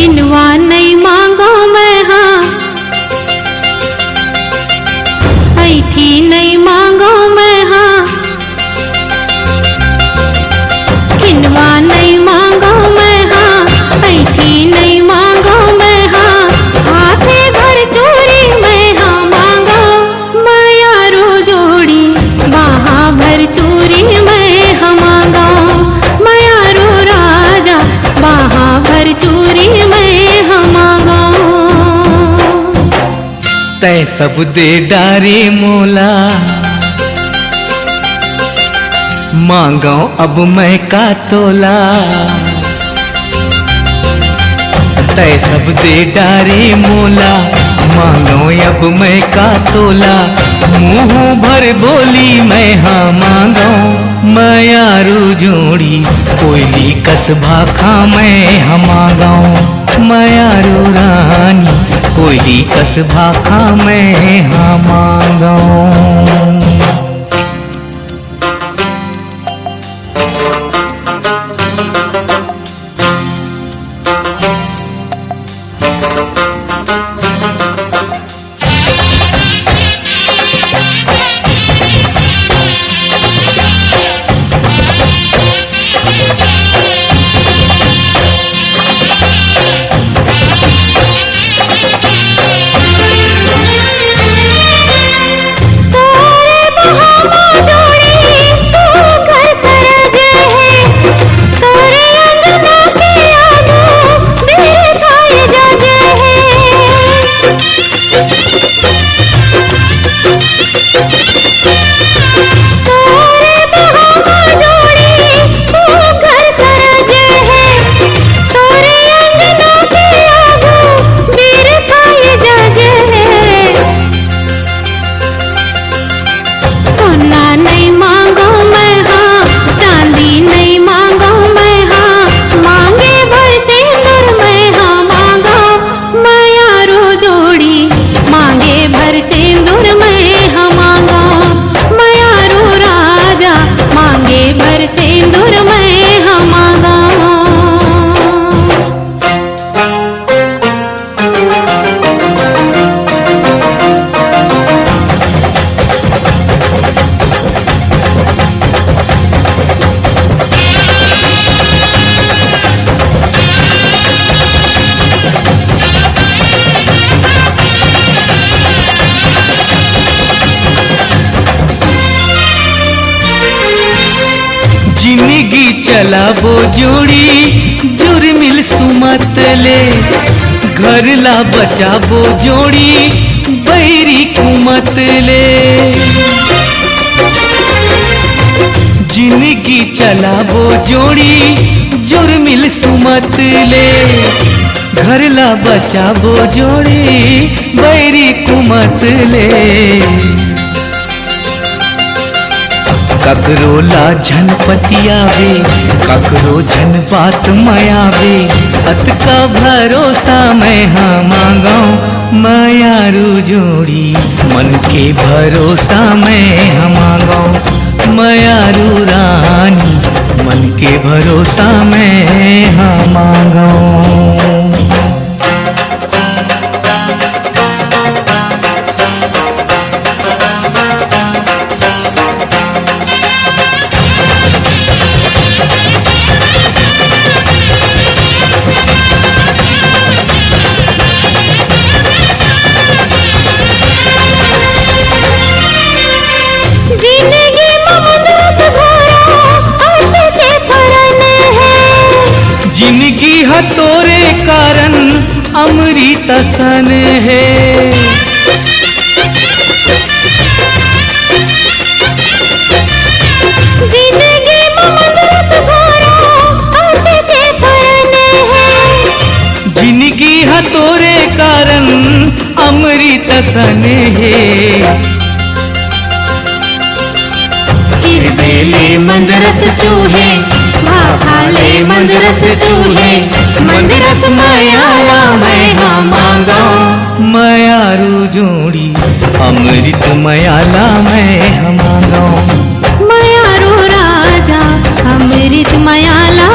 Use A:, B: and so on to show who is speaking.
A: हिनवा नहीं मांगो मैं हाँ, ऐठी नहीं मांगो मैं हाँ, हिनवा नहीं मांगो मैं हाँ, ऐठी नहीं मांगो मैं हाँ, हाथे भर चूरी मैं हाँ मांगो, मायारू जोड़ी बाहा भर चूरी मैं हाँ मांगो, मायारू राजा बाहा भर चूरी मैं हाँ मांगो।
B: तै सब दे डारे मोला, मांगो अब मैं का तोला। तै सब दे डारे मोला, मांगो अब मैं का तोला। मुँह भर बोली मैं हाँ मांगो, मायारू जोड़ी कोयली कसबा खा मैं हाँ मांगो, मायारू रानी कोयली कसबा खा मैं हाँ मांगो। जिंदगी चला वो जोड़ी जुर्मिल सुमत ले, घर ला बचा वो जोड़ी बैरी कुमत ले। जिंदगी चला वो जोड़ी जुर्मिल सुमत ले, घर ला बचा वो जोड़ी बैरी कुमत ले। ककरो ला झन पतियावे, ककरो झन बात मयावे, अत का भरोसा मैं हाँ मांगो, मायारू जोड़ी मन के भरोसा मैं हाँ मांगो, मायारू रानी मन के भरोसा मैं हाँ मांगो। जिंदगी हतोरे कारण अमृत सन है,
A: जिंदगी ममंदरस घोरा आते के फरन है,
B: जिंदगी हतोरे कारण अमृत सन है।
A: हिरदेले मंदरस चूहे, भाखाले मंदरस चूहे, मंदरस मायाला मैं हाँ मांगो,
B: मायारू जोड़ी अमृत मयाला मैं हाँ मांगो,
A: मायारू राजा अमृत मयाला